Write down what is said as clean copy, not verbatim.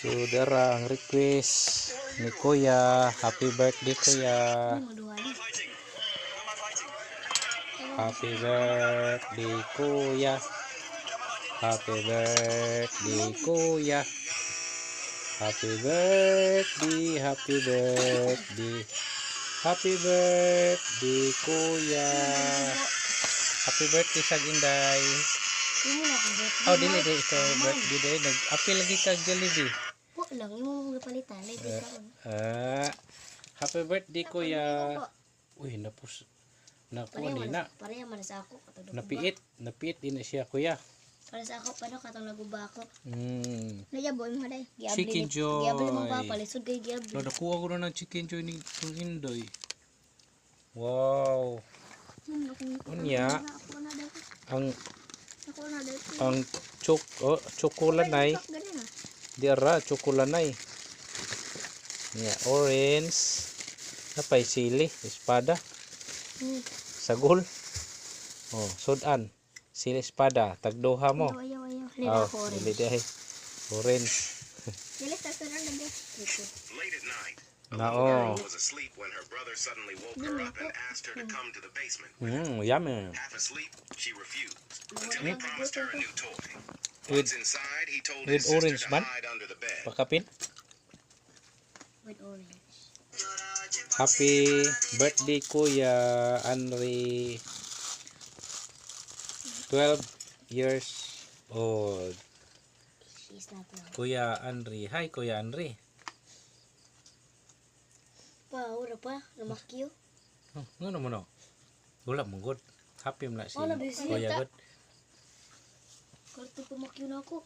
So dara ang request ni Kuya, happy birthday Kuya. Happy birthday Kuya. Happy birthday Kuya. Happy birthday, happy birthday. Happy birthday Kuya. Happy birthday sa Inday. Oh, dili dili ito birthday day. Nag-apil lagi kag Jollibee. Po lang imo palitan lay karon. Happy birthday Kuya. Uy, napus ni na. Pareha man sa ako katong Napiit din na siya Kuya. para sa ako pano katong naguba ako. Nayabo mo day. Chicken Joy. Giabli mo ba palisod kay giabli. Lo nakuha ko na ng Chicken Joy ni Indoy. Wow. Unya ang chokolanay dira chokolanay niya orange napay sili espada sagol oh sudan sili espada tagduha mo Ayaw. dili dahi orange Dili ta sudan lagi. Late at night, nao was asleep when her brother suddenly woke her up and asked her to come to the basement. yummy Half asleep, she refused until he promised her a new toy. with Once inside, he told with his sister orange to man hide under the bed. pakapin With orange. happy birthday Kuya Henry 12 years old. She's not now. Kuya Henry. Hi Kuya Henry. Ura pa namakyo. Ngano mo no? Wala mo good. Happy mo na si Oh, nabisi Kuya yata. good. Karto pa makyo na ako.